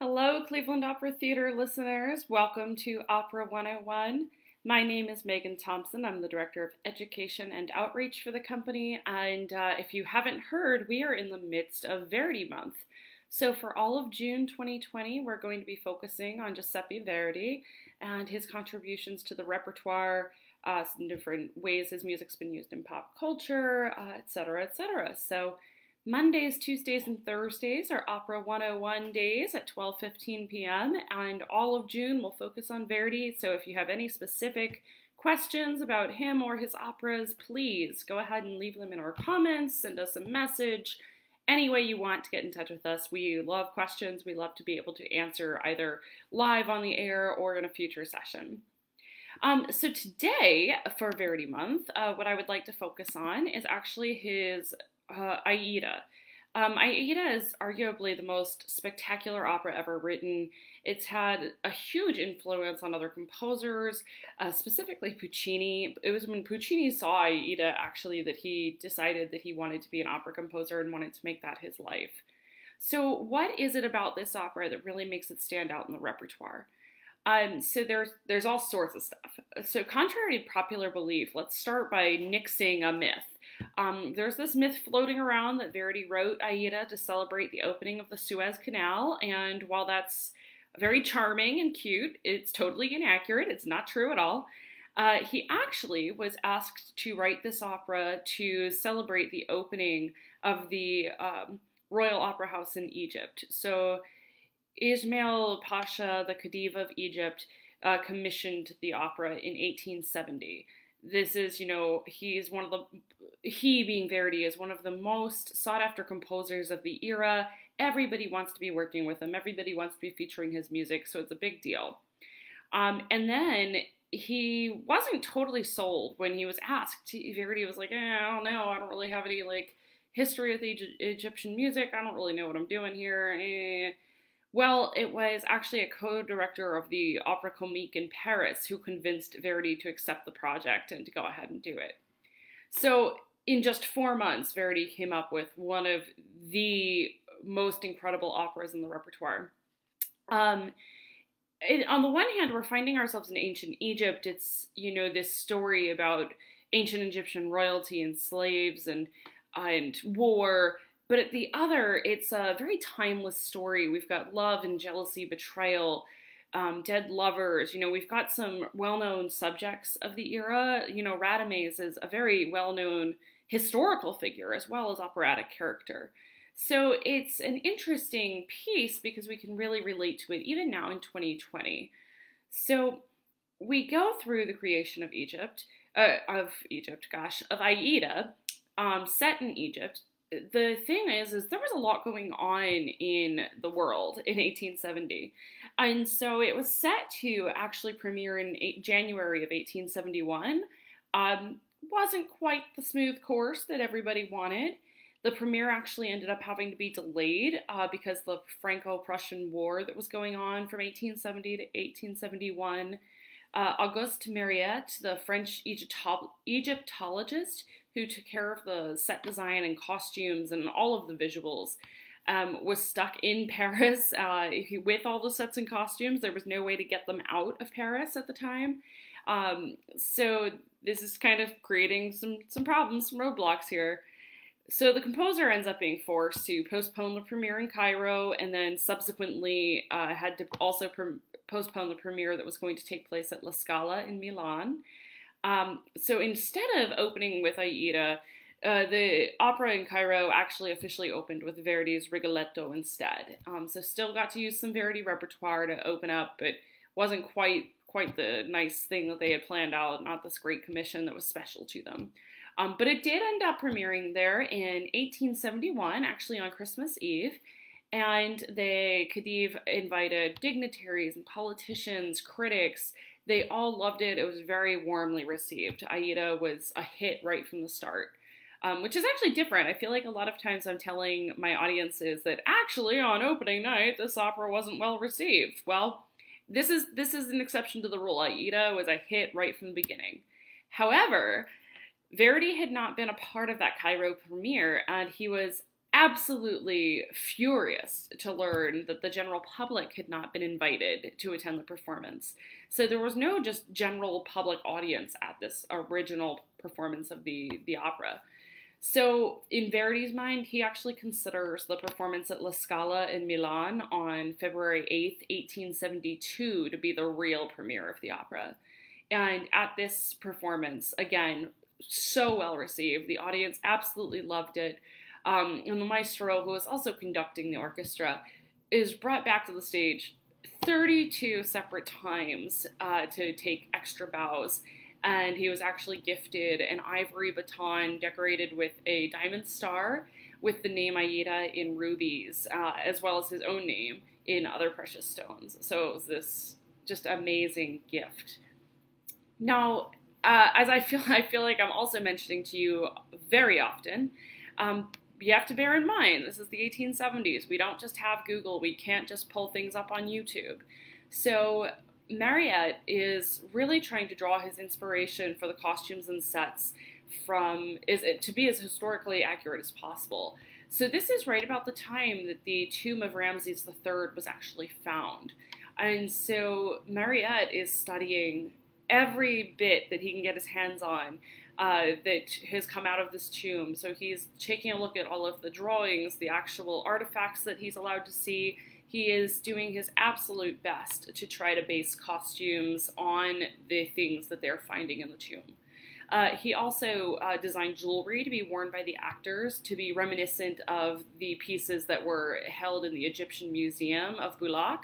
Hello, Cleveland Opera Theater listeners. Welcome to Opera 101. My name is Megan Thompson. I'm the Director of Education and Outreach for the company. And if you haven't heard, we are in the midst of Verdi Month. So for all of June 2020, we're going to be focusing on Giuseppe Verdi and his contributions to the repertoire, some different ways his music's been used in pop culture, et cetera, et cetera. So Mondays, Tuesdays, and Thursdays are Opera 101 days at 12:15 p.m. and all of June will focus on Verdi. So if you have any specific questions about him or his operas, please go ahead and leave them in our comments, send us a message, any way you want to get in touch with us. We love questions. We love to be able to answer either live on the air or in a future session. So today, for Verdi Month, what I would like to focus on is actually his Aida. Aida is arguably the most spectacular opera ever written. It's had a huge influence on other composers, specifically Puccini. It was when Puccini saw Aida, actually, that he decided that he wanted to be an opera composer and wanted to make that his life. So what is it about this opera that really makes it stand out in the repertoire? So there's all sorts of stuff. So contrary to popular belief, let's start by nixing a myth. There's this myth floating around that Verdi wrote Aida to celebrate the opening of the Suez Canal, and while that's very charming and cute, it's totally inaccurate. It's not true at all. He actually was asked to write this opera to celebrate the opening of the Royal Opera House in Egypt. So Ismail Pasha, the Khedive of Egypt, commissioned the opera in 1870. This is, he being Verdi is one of the most sought after composers of the era. Everybody wants to be working with him. Everybody wants to be featuring his music, so it's a big deal. And then he wasn't totally sold when he was asked. Verdi was like, I don't know. I don't really have any history with Egyptian music. I don't really know what I'm doing here. Well, it was actually a co-director of the Opera Comique in Paris who convinced Verdi to accept the project and to go ahead and do it. So in just 4 months, Verdi came up with one of the most incredible operas in the repertoire. On the one hand, we're finding ourselves in ancient Egypt. It's, this story about ancient Egyptian royalty and slaves and war. But at the other, it's a very timeless story. We've got love and jealousy, betrayal, dead lovers. We've got some well-known subjects of the era. Radames is a very well-known historical figure as well as operatic character. So it's an interesting piece because we can really relate to it even now in 2020. So we go through the creation of Aida, set in Egypt. The thing is there was a lot going on in the world in 1870. And so it was set to actually premiere in January of 1871. Wasn't quite the smooth course that everybody wanted. The premiere actually ended up having to be delayed because the Franco-Prussian War that was going on from 1870 to 1871. Auguste Mariette, the French Egyptologist, who took care of the set design and costumes and all of the visuals, was stuck in Paris with all the sets and costumes. There was no way to get them out of Paris at the time. So this is kind of creating some problems, some roadblocks here. So the composer ends up being forced to postpone the premiere in Cairo and then subsequently had to also postpone the premiere that was going to take place at La Scala in Milan. So instead of opening with Aida, the opera in Cairo actually officially opened with Verdi's Rigoletto instead. So still got to use some Verdi repertoire to open up, but wasn't quite the nice thing that they had planned out, not this great commission that was special to them. But it did end up premiering there in 1871, actually on Christmas Eve. And the Khedive invited dignitaries and politicians, critics. They all loved it. It was very warmly received. Aida was a hit right from the start, which is actually different. I feel like a lot of times I'm telling my audiences that actually on opening night, this opera wasn't well received. Well, this is an exception to the rule. Aida was a hit right from the beginning. However, Verdi had not been a part of that Cairo premiere, and he was absolutely furious to learn that the general public had not been invited to attend the performance. So there was no just general public audience at this original performance of the opera. So, in Verdi's mind, he actually considers the performance at La Scala in Milan on February 8th, 1872, to be the real premiere of the opera. And at this performance, again, so well received. The audience absolutely loved it. And the maestro, who was also conducting the orchestra, is brought back to the stage 32 separate times to take extra bows. And he was actually gifted an ivory baton decorated with a diamond star with the name Aida in rubies, as well as his own name in other precious stones. So it was this just amazing gift. Now, as I feel like I'm also mentioning to you very often, you have to bear in mind, this is the 1870s. We don't just have Google. We can't just pull things up on YouTube. So Mariette is really trying to draw his inspiration for the costumes and sets to be as historically accurate as possible. So this is right about the time that the tomb of Ramses III was actually found. And so Mariette is studying every bit that he can get his hands on that has come out of this tomb. So he's taking a look at all of the drawings, the actual artifacts that he's allowed to see. He is doing his absolute best to try to base costumes on the things that they're finding in the tomb. He also designed jewelry to be worn by the actors to be reminiscent of the pieces that were held in the Egyptian Museum of Boulaq,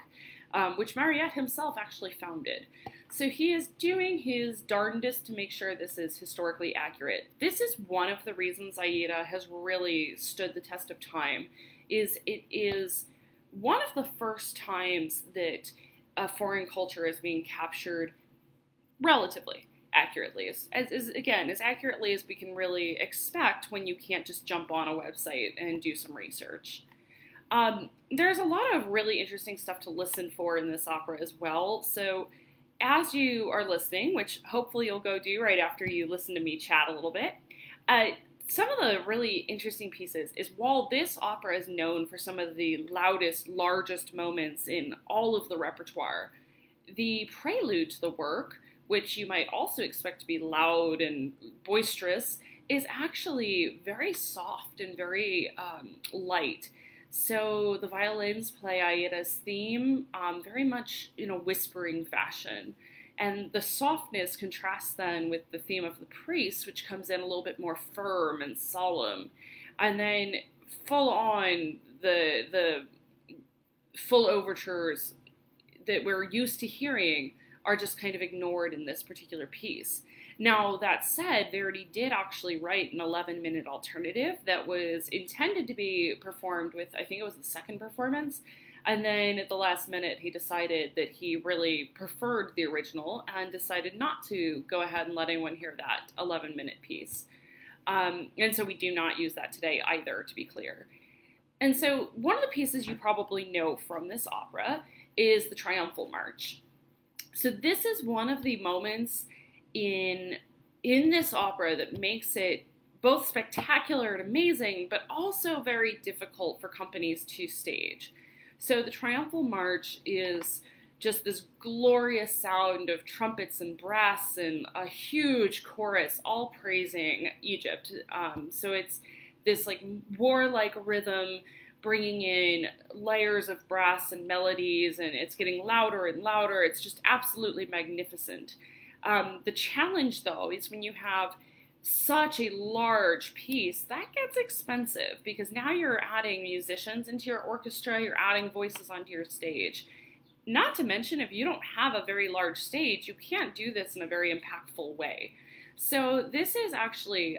which Mariette himself actually founded. So he is doing his darndest to make sure this is historically accurate. This is one of the reasons Aida has really stood the test of time, is it is one of the first times that a foreign culture is being captured relatively accurately, as accurately as we can really expect when you can't just jump on a website and do some research. There's a lot of really interesting stuff to listen for in this opera as well. So as you are listening, which hopefully you'll go do right after you listen to me chat a little bit, some of the really interesting pieces is while this opera is known for some of the loudest, largest moments in all of the repertoire, the prelude to the work, which you might also expect to be loud and boisterous, is actually very soft and very light. So the violins play Aida's theme very much in a whispering fashion. And the softness contrasts then with the theme of the priest, which comes in a little bit more firm and solemn. And then full on the full overtures that we're used to hearing are just kind of ignored in this particular piece. Now, that said, Verdi did actually write an 11-minute alternative that was intended to be performed with, I think it was the second performance, and then at the last minute he decided that he really preferred the original and decided not to go ahead and let anyone hear that 11-minute piece. And so we do not use that today either, to be clear. And so one of the pieces you probably know from this opera is the Triumphal March. So this is one of the moments in this opera that makes it both spectacular and amazing, but also very difficult for companies to stage. So the Triumphal March is just this glorious sound of trumpets and brass and a huge chorus all praising Egypt. So it's this like warlike rhythm bringing in layers of brass and melodies, and it's getting louder and louder. It's just absolutely magnificent. The challenge, though, is when you have such a large piece, that gets expensive because now you're adding musicians into your orchestra, you're adding voices onto your stage. Not to mention, if you don't have a very large stage, you can't do this in a very impactful way. So this is actually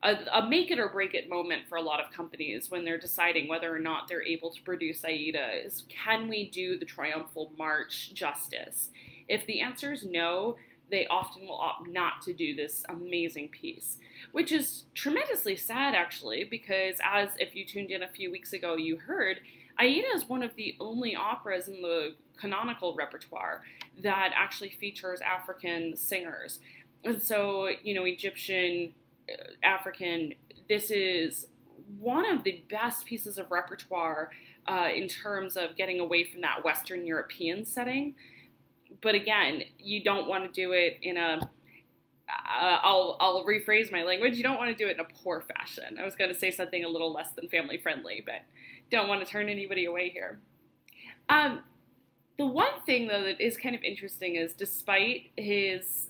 a make it or break it moment for a lot of companies when they're deciding whether or not they're able to produce Aida is, can we do the Triumphal March justice? If the answer is no, they often will opt not to do this amazing piece, which is tremendously sad, actually, because as if you tuned in a few weeks ago, you heard, Aida is one of the only operas in the canonical repertoire that actually features African singers. And so, Egyptian, African, this is one of the best pieces of repertoire in terms of getting away from that Western European setting. But again, you don't want to do it in a I'll rephrase my language. You don't want to do it in a poor fashion. I was going to say something a little less than family friendly, but don't want to turn anybody away here. The one thing, though, that is kind of interesting is despite his,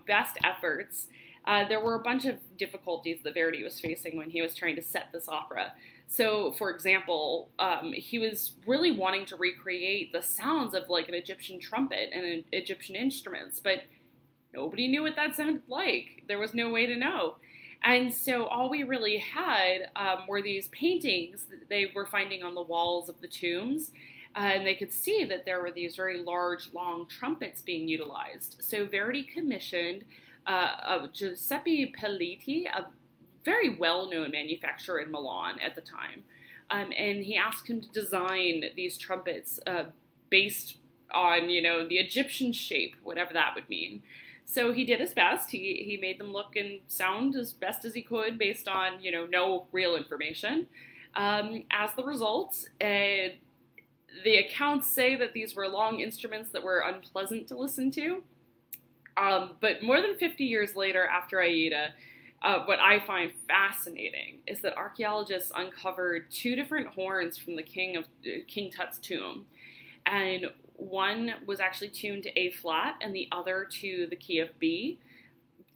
best efforts, there were a bunch of difficulties that Verdi was facing when he was trying to set this opera. So, for example, he was really wanting to recreate the sounds of like an Egyptian trumpet and Egyptian instruments, but nobody knew what that sounded like. There was no way to know. And so all we really had were these paintings that they were finding on the walls of the tombs. And they could see that there were these very large, long trumpets being utilized. So Verdi commissioned Giuseppe Pelletti, a very well-known manufacturer in Milan at the time. And he asked him to design these trumpets based on, the Egyptian shape, whatever that would mean. So he did his best. He made them look and sound as best as he could based on, no real information. As the result, the accounts say that these were long instruments that were unpleasant to listen to. But more than 50 years later, after Aida, what I find fascinating is that archaeologists uncovered two different horns from the King Tut's tomb. And one was actually tuned to A flat and the other to the key of B.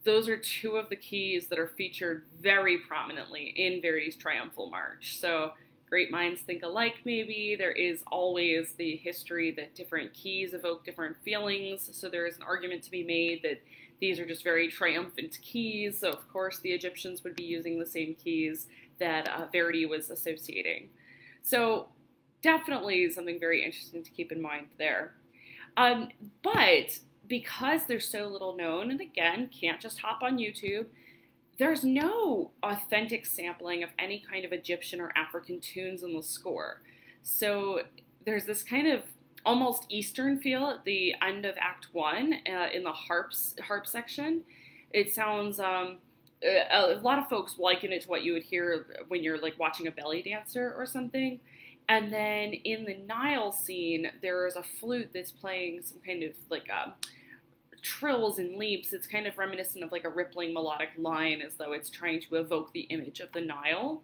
Those are two of the keys that are featured very prominently in Verdi's Triumphal March. So great minds think alike, maybe. There is always the history that different keys evoke different feelings. So there is an argument to be made that these are just very triumphant keys. So of course the Egyptians would be using the same keys that Verdi was associating. So definitely something very interesting to keep in mind there. But because they're so little known, and again, can't just hop on YouTube, there's no authentic sampling of any kind of Egyptian or African tunes in the score. So there's this kind of almost Eastern feel at the end of Act 1 in the harp section. It sounds, a lot of folks liken it to what you would hear when you're like watching a belly dancer or something. And then in the Nile scene, there's a flute that's playing some kind of like trills and leaps. It's kind of reminiscent of like a rippling melodic line as though it's trying to evoke the image of the Nile.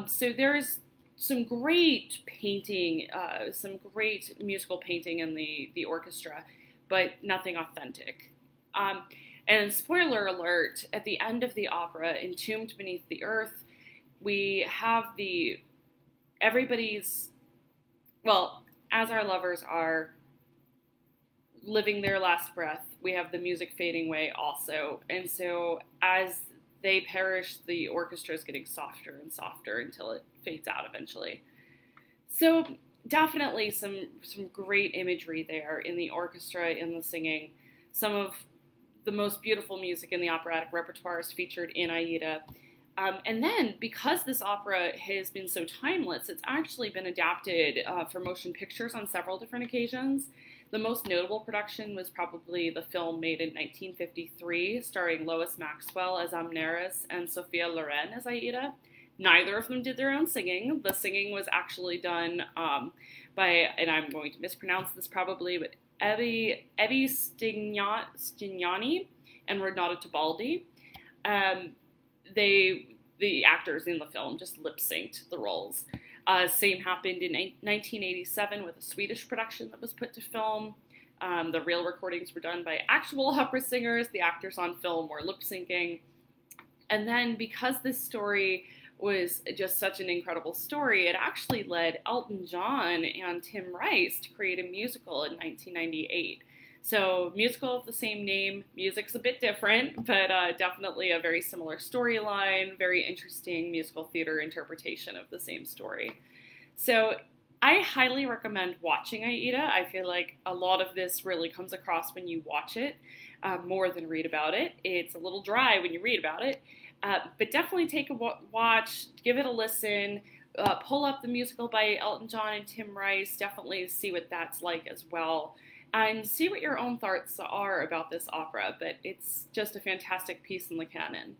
So there's some great painting, some great musical painting in the orchestra, but nothing authentic. And spoiler alert, at the end of the opera, Entombed Beneath the Earth, we have everybody's, well, as our lovers are living their last breath, we have the music fading away also. And so as they perish, the orchestra is getting softer and softer until it fades out eventually. So definitely some great imagery there in the orchestra, in the singing. Some of the most beautiful music in the operatic repertoire is featured in Aida. And then, because this opera has been so timeless, it's actually been adapted for motion pictures on several different occasions. The most notable production was probably the film made in 1953, starring Lois Maxwell as Amneris and Sophia Loren as Aida. Neither of them did their own singing. The singing was actually done by, and I'm going to mispronounce this probably, but Ebi Stignani and Renato Tebaldi. The actors in the film just lip-synced the roles. Same happened in 1987 with a Swedish production that was put to film. The real recordings were done by actual opera singers. The actors on film were lip-syncing. And then because this story was just such an incredible story, it actually led Elton John and Tim Rice to create a musical in 1998. So musical of the same name, music's a bit different, but definitely a very similar storyline, very interesting musical theater interpretation of the same story. So I highly recommend watching Aida. I feel like a lot of this really comes across when you watch it more than read about it. It's a little dry when you read about it, but definitely take a watch, give it a listen, pull up the musical by Elton John and Tim Rice, definitely see what that's like as well. And see what your own thoughts are about this opera, but it's just a fantastic piece in the canon.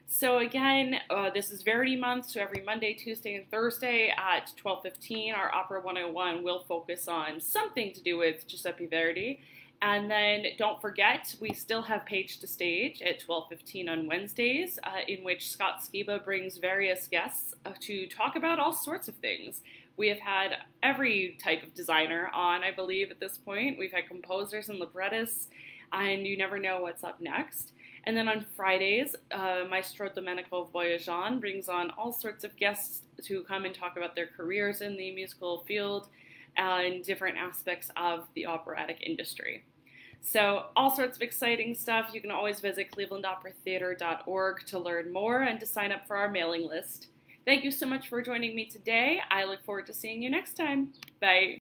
So again, this is Verdi month, so every Monday, Tuesday, and Thursday at 12:15, our Opera 101 will focus on something to do with Giuseppe Verdi. And then don't forget, we still have Page to Stage at 12:15 on Wednesdays, in which Scott Skiba brings various guests to talk about all sorts of things. We have had every type of designer on, I believe, at this point. We've had composers and librettists, and you never know what's up next. And then on Fridays, Maestro Domenico Voyageon brings on all sorts of guests to come and talk about their careers in the musical field and different aspects of the operatic industry. So all sorts of exciting stuff. You can always visit clevelandoperatheater.org to learn more and to sign up for our mailing list. Thank you so much for joining me today. I look forward to seeing you next time. Bye.